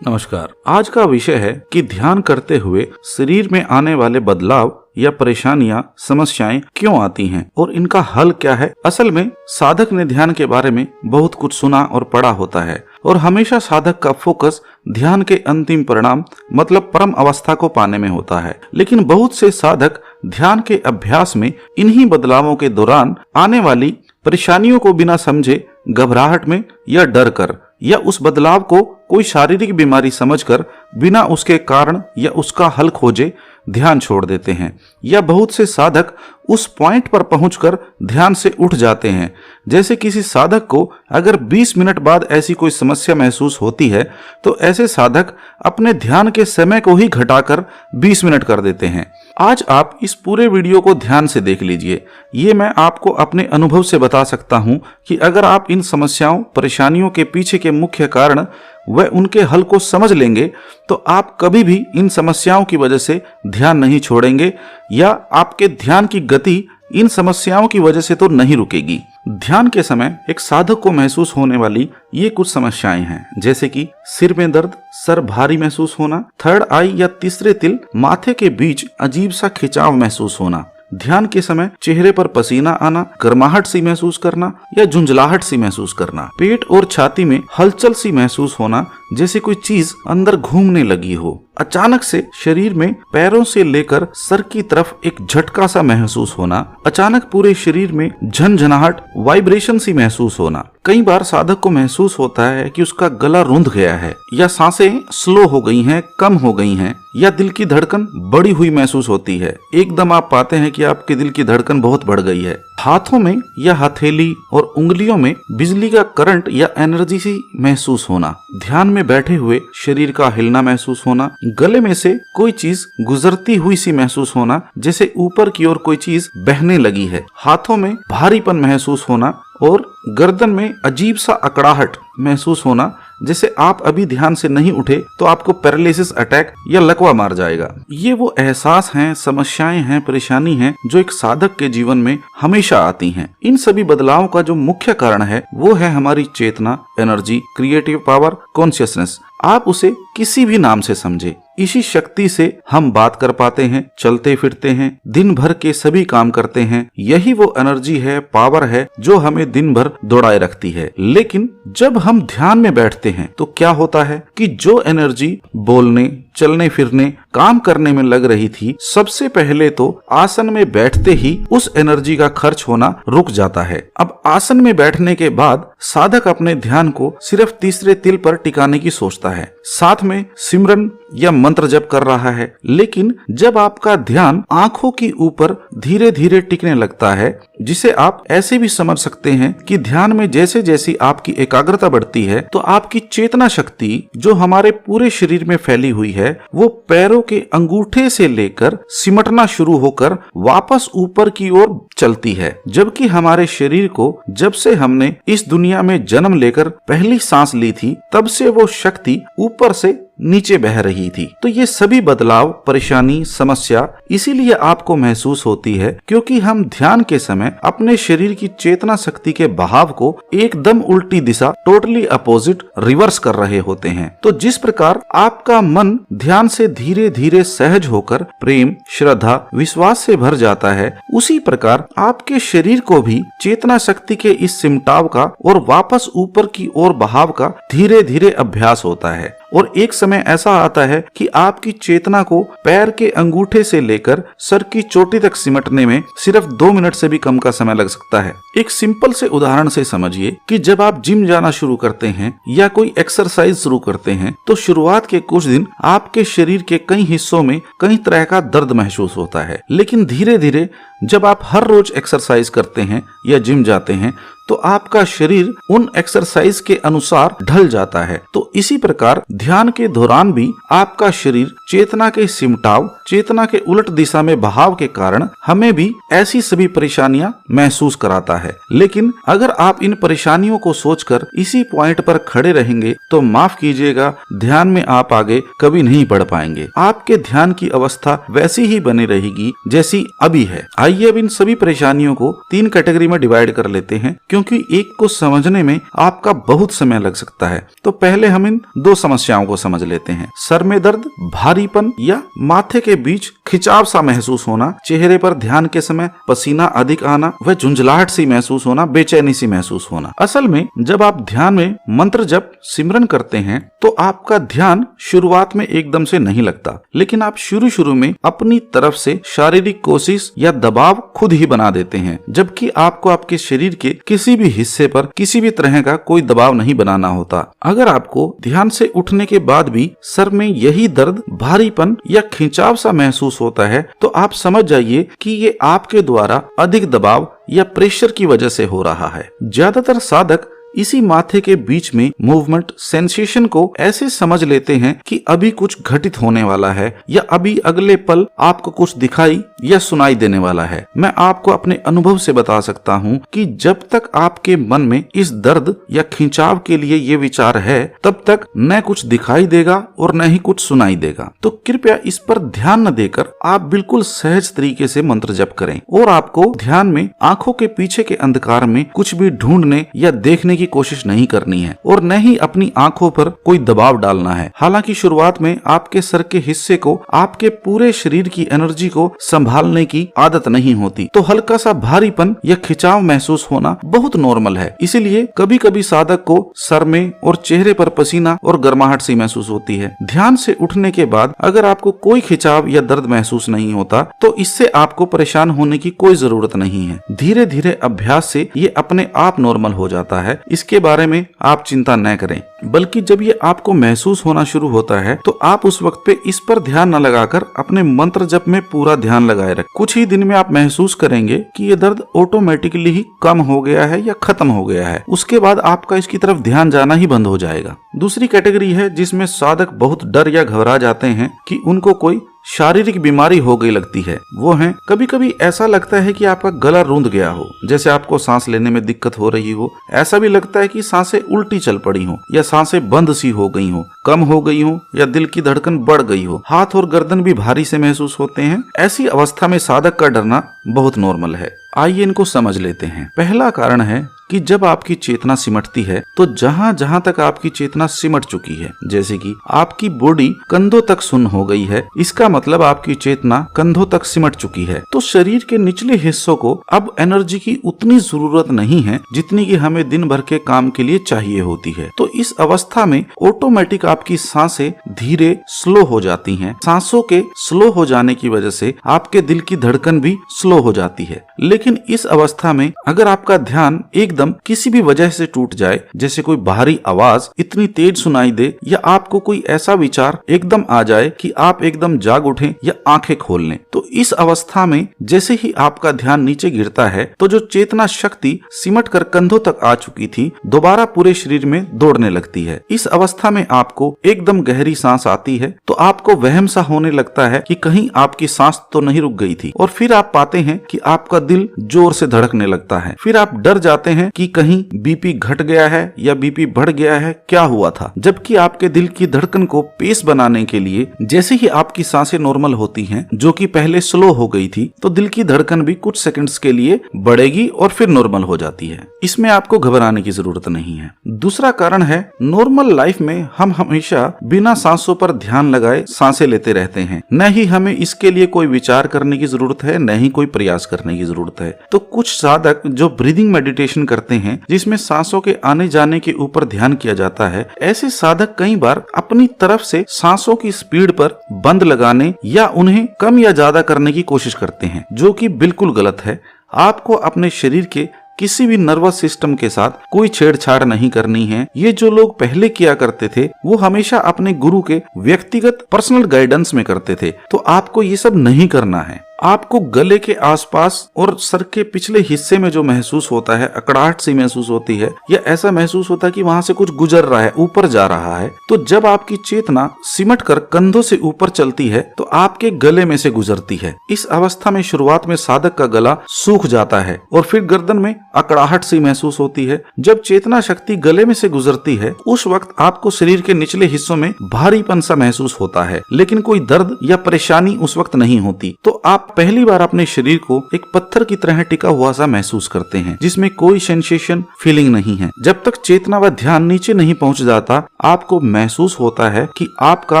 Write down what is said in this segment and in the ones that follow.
नमस्कार। आज का विषय है कि ध्यान करते हुए शरीर में आने वाले बदलाव या परेशानियां, समस्याएं क्यों आती हैं और इनका हल क्या है। असल में साधक ने ध्यान के बारे में बहुत कुछ सुना और पढ़ा होता है और हमेशा साधक का फोकस ध्यान के अंतिम परिणाम मतलब परम अवस्था को पाने में होता है। लेकिन बहुत से साधक ध्यान के अभ्यास में इन्हीं बदलावों के दौरान आने वाली परेशानियों को बिना समझे, घबराहट में या डर कर या उस बदलाव को कोई शारीरिक बीमारी समझकर बिना उसके कारण या उसका हल खोजे ध्यान छोड़ देते हैं। या बहुत से साधक उस पॉइंट पर पहुंचकर ध्यान से उठ जाते हैं। जैसे किसी साधक को अगर 20 मिनट बाद ऐसी कोई समस्या महसूस होती है तो ऐसे साधक अपने ध्यान के समय को ही घटाकर 20 मिनट कर देते हैं। आज आप इस पूरे वीडियो को ध्यान से देख लीजिए। ये मैं आपको अपने अनुभव से बता सकता हूँ कि अगर आप इन समस्याओं, परेशानियों के पीछे के मुख्य कारण व उनके हल को समझ लेंगे तो आप कभी भी इन समस्याओं की वजह से ध्यान नहीं छोड़ेंगे या आपके ध्यान की गति इन समस्याओं की वजह से तो नहीं रुकेगी। ध्यान के समय एक साधक को महसूस होने वाली ये कुछ समस्याएं हैं, जैसे कि सिर में दर्द, सर भारी महसूस होना, थर्ड आई या तीसरे तिल माथे के बीच अजीब सा खिंचाव महसूस होना, ध्यान के समय चेहरे पर पसीना आना, गर्माहट सी महसूस करना या झुंझलाहट सी महसूस करना, पेट और छाती में हलचल सी महसूस होना जैसे कोई चीज अंदर घूमने लगी हो, अचानक से शरीर में पैरों से लेकर सर की तरफ एक झटका सा महसूस होना, अचानक पूरे शरीर में झनझनाहट, वाइब्रेशन सी महसूस होना। कई बार साधक को महसूस होता है कि उसका गला रुंध गया है या सांसें स्लो हो गई हैं, कम हो गई हैं या दिल की धड़कन बढ़ी हुई महसूस होती है। एकदम आप पाते हैं कि आपके दिल की धड़कन बहुत बढ़ गई है। हाथों में या हथेली और उंगलियों में बिजली का करंट या एनर्जी सी महसूस होना, ध्यान में बैठे हुए शरीर का हिलना महसूस होना, गले में से कोई चीज गुजरती हुई सी महसूस होना जैसे ऊपर की ओर कोई चीज बहने लगी है, हाथों में भारीपन महसूस होना और गर्दन में अजीब सा अकड़ाहट महसूस होना जैसे आप अभी ध्यान से नहीं उठे तो आपको पैरालिसिस अटैक या लकवा मार जाएगा। ये वो एहसास हैं, समस्याएं हैं, परेशानी हैं जो एक साधक के जीवन में हमेशा आती हैं। इन सभी बदलावों का जो मुख्य कारण है वो है हमारी चेतना, एनर्जी, क्रिएटिव पावर, कॉन्शियसनेस। आप उसे किसी भी नाम से समझे। इसी शक्ति से हम बात कर पाते हैं, चलते फिरते हैं, दिन भर के सभी काम करते हैं। यही वो एनर्जी है, पावर है जो हमें दिन भर दौड़ाए रखती है। लेकिन जब हम ध्यान में बैठते हैं तो क्या होता है कि जो एनर्जी बोलने, चलने फिरने, काम करने में लग रही थी, सबसे पहले तो आसन में बैठते ही उस एनर्जी का खर्च होना रुक जाता है। अब आसन में बैठने के बाद साधक अपने ध्यान को सिर्फ तीसरे तिल पर टिकाने की सोचता है, साथ में सिमरन या मंत्र जप कर रहा है। लेकिन जब आपका ध्यान आंखों की ऊपर धीरे धीरे टिकने लगता है, जिसे आप ऐसे भी समझ सकते हैं कि ध्यान में जैसे जैसी आपकी एकाग्रता बढ़ती है तो आपकी चेतना शक्ति जो हमारे पूरे शरीर में फैली हुई है वो पैरों के अंगूठे से लेकर सिमटना शुरू होकर वापस ऊपर की ओर चलती है। जबकि हमारे शरीर को जब से हमने इस दुनिया में जन्म लेकर पहली सांस ली थी तब से वो शक्ति ऊपर से नीचे बह रही थी। तो ये सभी बदलाव, परेशानी, समस्या इसीलिए आपको महसूस होती है क्योंकि हम ध्यान के समय अपने शरीर की चेतना शक्ति के बहाव को एकदम उल्टी दिशा, टोटली अपोजिट, रिवर्स कर रहे होते हैं। तो जिस प्रकार आपका मन ध्यान से धीरे धीरे सहज होकर प्रेम, श्रद्धा, विश्वास से भर जाता है, उसी प्रकार आपके शरीर को भी चेतना शक्ति के इस सिमटाव का और वापस ऊपर की ओर बहाव का धीरे धीरे अभ्यास होता है। और एक समय ऐसा आता है कि आपकी चेतना को पैर के अंगूठे से लेकर सर की चोटी तक सिमटने में सिर्फ 2 मिनट से भी कम का समय लग सकता है। एक सिंपल से उदाहरण से समझिए कि जब आप जिम जाना शुरू करते हैं या कोई एक्सरसाइज शुरू करते हैं तो शुरुआत के कुछ दिन आपके शरीर के कई हिस्सों में कई तरह का दर्द महसूस होता है। लेकिन धीरे धीरे जब आप हर रोज एक्सरसाइज करते हैं या जिम जाते हैं तो आपका शरीर उन एक्सरसाइज के अनुसार ढल जाता है। तो इसी प्रकार ध्यान के दौरान भी आपका शरीर चेतना के सिमटाव, चेतना के उलट दिशा में बहाव के कारण हमें भी ऐसी सभी परेशानियां महसूस कराता है। लेकिन अगर आप इन परेशानियों को सोचकर इसी पॉइंट पर खड़े रहेंगे तो माफ कीजिएगा, ध्यान में आप आगे कभी नहीं बढ़ पाएंगे। आपके ध्यान की अवस्था वैसी ही बनी रहेगी जैसी अभी है। आइए आइए अब इन सभी परेशानियों को 3 कैटेगरी में डिवाइड कर लेते हैं, क्योंकि एक को समझने में आपका बहुत समय लग सकता है। तो पहले हम इन 2 समस्याओं को समझ लेते हैं। सर में दर्द, भारीपन या माथे के बीच खिंचाव सा महसूस होना, चेहरे पर ध्यान के समय पसीना अधिक आना, वह झुंझलाहट सी महसूस होना, बेचैनी सी महसूस होना। असल में जब आप ध्यान में मंत्र जप सिमरन करते हैं तो आपका ध्यान शुरुआत में एकदम से नहीं लगता, लेकिन आप शुरू में अपनी तरफ से शारीरिक कोशिश या दबाव खुद ही बना देते हैं, जबकि आपको आपके शरीर के किसी भी हिस्से पर किसी भी तरह का कोई दबाव नहीं बनाना होता। अगर आपको ध्यान से उठने के बाद भी सर में यही दर्द, भारीपन या खिंचाव सा महसूस होता है तो आप समझ जाइए कि ये आपके द्वारा अधिक दबाव या प्रेशर की वजह से हो रहा है। ज्यादातर साधक इसी माथे के बीच में मूवमेंट सेंसेशन को ऐसे समझ लेते हैं कि अभी कुछ घटित होने वाला है या अभी अगले पल आपको कुछ दिखाई या सुनाई देने वाला है। मैं आपको अपने अनुभव से बता सकता हूँ कि जब तक आपके मन में इस दर्द या खिंचाव के लिए ये विचार है, तब तक न कुछ दिखाई देगा और न ही कुछ सुनाई देगा। तो कृपया इस पर ध्यान न देकर आप बिल्कुल सहज तरीके से मंत्र जप करें और आपको ध्यान में आंखों के पीछे के अंधकार में कुछ भी ढूंढने या देखने की कोशिश नहीं करनी है और न ही अपनी आंखों पर कोई दबाव डालना है। हालांकि शुरुआत में आपके सर के हिस्से को आपके पूरे शरीर की एनर्जी को संभालने की आदत नहीं होती, तो हल्का सा भारीपन या खिंचाव महसूस होना बहुत नॉर्मल है। इसीलिए कभी कभी साधक को सर में और चेहरे पर पसीना और गर्माहट सी महसूस होती है। ध्यान से उठने के बाद अगर आपको कोई खिंचाव या दर्द महसूस नहीं होता तो इससे आपको परेशान होने की कोई जरूरत नहीं है। धीरे धीरे अभ्यास से ये अपने आप नॉर्मल हो जाता है। इसके बारे में आप चिंता न करें, बल्कि जब ये आपको महसूस होना शुरू होता है तो आप उस वक्त पे इस पर ध्यान न लगाकर अपने मंत्र जप में पूरा ध्यान लगाए रखें। कुछ ही दिन में आप महसूस करेंगे कि ये दर्द ऑटोमेटिकली ही कम हो गया है या खत्म हो गया है। उसके बाद आपका इसकी तरफ ध्यान जाना ही बंद हो जाएगा। दूसरी कैटेगरी है जिसमें साधक बहुत डर या घबरा जाते हैं कि उनको कोई शारीरिक बीमारी हो गई लगती है। वो है कभी कभी ऐसा लगता है कि आपका गला रूंध गया हो, जैसे आपको सांस लेने में दिक्कत हो रही हो। ऐसा भी लगता है कि सांसें उल्टी चल पड़ी हो या सांसें बंद सी हो गई हो, कम हो गई हो या दिल की धड़कन बढ़ गई हो। हाथ और गर्दन भी भारी से महसूस होते हैं। ऐसी अवस्था में साधक का डरना बहुत नॉर्मल है। आइए इनको समझ लेते हैं। पहला कारण है कि जब आपकी चेतना सिमटती है तो जहां जहां तक आपकी चेतना सिमट चुकी है, जैसे कि आपकी बॉडी कंधों तक सुन्न हो गई है, इसका मतलब आपकी चेतना कंधों तक सिमट चुकी है। तो शरीर के निचले हिस्सों को अब एनर्जी की उतनी जरूरत नहीं है जितनी कि हमें दिन भर के काम के लिए चाहिए होती है। तो इस अवस्था में ऑटोमेटिक आपकी सांसें धीरे स्लो हो जाती हैं। सांसों के स्लो हो जाने की वजह से आपके दिल की धड़कन भी स्लो हो जाती है। लेकिन इस अवस्था में अगर आपका ध्यान एकदम किसी भी वजह से टूट जाए, जैसे कोई बाहरी आवाज इतनी तेज सुनाई दे या आपको कोई ऐसा विचार एकदम आ जाए कि आप एकदम जाग उठें या आंखें खोल लें, तो इस अवस्था में जैसे ही आपका ध्यान नीचे गिरता है तो जो चेतना शक्ति सिमट कर कंधों तक आ चुकी थी दोबारा पूरे शरीर में दौड़ने लगती है। इस अवस्था में आपको एकदम गहरी सांस आती है तो आपको वहम सा होने लगता है कि कहीं आपकी सांस तो नहीं रुक गई थी, और फिर आप पाते हैं कि आपका दिल जोर से धड़कने लगता है। फिर आप डर जाते हैं कि कहीं बीपी घट गया है या बीपी बढ़ गया है, क्या हुआ था। जबकि आपके दिल की धड़कन को पेस बनाने के लिए जैसे ही आपकी सांसें नॉर्मल होती हैं, जो कि पहले स्लो हो गई थी, तो दिल की धड़कन भी कुछ सेकंड्स के लिए बढ़ेगी और फिर नॉर्मल हो जाती है। इसमें आपको घबराने की जरूरत नहीं है। दूसरा कारण है नॉर्मल लाइफ में हम हमेशा बिना सांसों पर ध्यान लगाए सांसें लेते रहते हैं। न ही हमें इसके लिए कोई विचार करने की जरूरत है, न ही कोई प्रयास करने की जरूरत है। तो कुछ साधक जो ब्रीदिंग मेडिटेशन करते हैं जिसमें सांसों के आने जाने के ऊपर ध्यान किया जाता है, ऐसे साधक कई बार अपनी तरफ से सांसों की स्पीड पर बंद लगाने या उन्हें कम या ज्यादा करने की कोशिश करते हैं, जो कि बिल्कुल गलत है। आपको अपने शरीर के किसी भी नर्वस सिस्टम के साथ कोई छेड़छाड़ नहीं करनी है। ये जो लोग पहले किया करते थे वो हमेशा अपने गुरु के व्यक्तिगत पर्सनल गाइडेंस में करते थे, तो आपको ये सब नहीं करना है। आपको गले के आसपास और सर के पिछले हिस्से में जो महसूस होता है, अकड़ाहट सी महसूस होती है या ऐसा महसूस होता है कि वहां से कुछ गुजर रहा है, ऊपर जा रहा है, तो जब आपकी चेतना सिमट कर कंधों से ऊपर चलती है तो आपके गले में से गुजरती है। इस अवस्था में शुरुआत में साधक का गला सूख जाता है और फिर गर्दन में अकड़ाहट सी महसूस होती है। जब चेतना शक्ति गले में से गुजरती है उस वक्त आपको शरीर के निचले हिस्सों में भारीपन सा महसूस होता है, लेकिन कोई दर्द या परेशानी उस वक्त नहीं होती। तो आप पहली बार अपने शरीर को एक पत्थर की तरह टिका हुआ सा महसूस करते हैं, जिसमें कोई सेंसेशन फीलिंग नहीं है। जब तक चेतना व ध्यान नीचे नहीं पहुंच जाता, आपको महसूस होता है कि आपका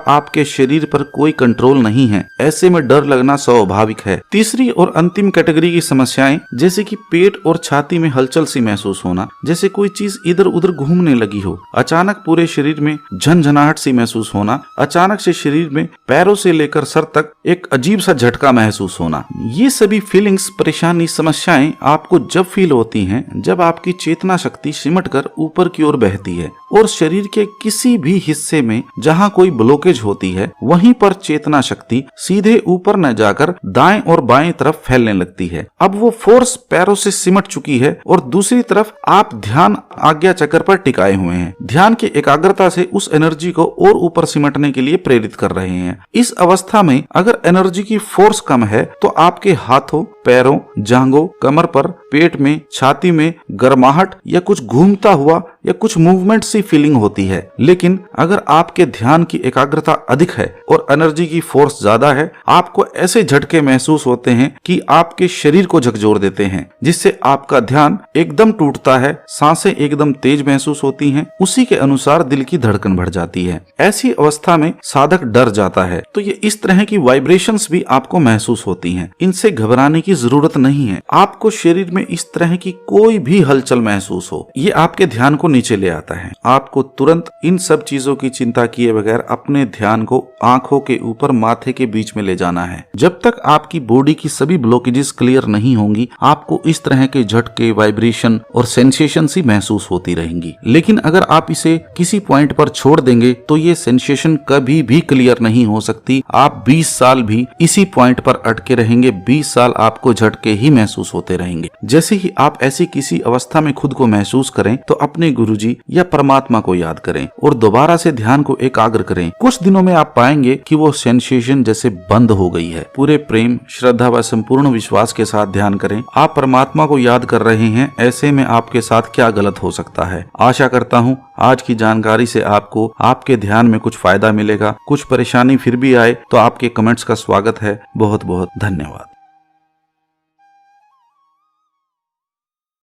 आपके शरीर पर कोई कंट्रोल नहीं है। ऐसे में डर लगना स्वाभाविक है। तीसरी और अंतिम कैटेगरी की समस्याएं, जैसे कि पेट और छाती में हलचल सी महसूस होना, जैसे कोई चीज इधर उधर घूमने लगी हो, अचानक पूरे शरीर में झनझनाहट सी महसूस होना, अचानक से शरीर में पैरों से लेकर सर तक एक अजीब सा झटका महसूस होना। ये सभी फीलिंग्स, परेशानी, समस्याएं आपको जब फील होती हैं जब आपकी चेतना शक्ति सिमट कर ऊपर की ओर बहती है और शरीर के किसी भी हिस्से में जहां कोई ब्लॉकेज होती है, वहीं पर चेतना शक्ति सीधे ऊपर न जाकर दाएं और बाएं तरफ फैलने लगती है। अब वो फोर्स पैरों से सिमट चुकी है और दूसरी तरफ आप ध्यान आज्ञा चक्र पर टिकाए हुए हैं। ध्यान की एकाग्रता से उस एनर्जी को और ऊपर सिमटने के लिए प्रेरित कर रहे हैं। इस अवस्था में अगर एनर्जी की फोर्स कम है तो आपके हाथों, पैरों, जांघों, कमर पर, पेट में, छाती में गर्माहट या कुछ घूमता हुआ या कुछ मूवमेंट सी फीलिंग होती है। लेकिन अगर आपके ध्यान की एकाग्रता अधिक है और एनर्जी की फोर्स ज्यादा है, आपको ऐसे झटके महसूस होते हैं कि आपके शरीर को झकझोर देते हैं, जिससे आपका ध्यान एकदम टूटता है, सांसें एकदम तेज महसूस होती हैं, उसी के अनुसार दिल की धड़कन बढ़ जाती है। ऐसी अवस्था में साधक डर जाता है। तो ये इस तरह की वाइब्रेशंस भी आपको महसूस होती हैं। इनसे घबराने की जरूरत नहीं है। आपको शरीर में इस तरह की कोई भी हलचल महसूस हो, ये आपके ध्यान को नीचे ले आता है। आपको तुरंत इन सब चीजों की चिंता किए बगैर अपने ध्यान को आंखों के ऊपर, माथे के बीच में ले जाना है। जब तक आपकी बॉडी की सभी ब्लॉकेजेस क्लियर नहीं होंगी, आपको इस तरह के झटके, वाइब्रेशन और सेंसेशन सी महसूस होती रहेंगी। लेकिन अगर आप इसे किसी पॉइंट पर छोड़ देंगे तो ये सेंसेशन कभी भी क्लियर नहीं हो सकती। आप 20 साल भी इसी पॉइंट पर अटके रहेंगे। 20 साल आपको झटके ही महसूस होते रहेंगे। जैसे ही आप ऐसी किसी अवस्था में खुद को महसूस करें तो अपने गुरुजी या परमात्मा को याद करें और दोबारा से ध्यान को एकाग्र करें। कुछ दिनों में आप पाएंगे कि वो सेंसेशन जैसे बंद हो गई है। पूरे प्रेम, श्रद्धा व संपूर्ण विश्वास के साथ ध्यान करें। आप परमात्मा को याद कर रहे हैं, ऐसे में आपके साथ क्या गलत हो सकता है। आशा करता हूँ आज की जानकारी से आपको आपके ध्यान में कुछ फायदा मिलेगा। कुछ परेशानी फिर भी आए तो आपके कमेंट्स का स्वागत है। बहुत बहुत धन्यवाद।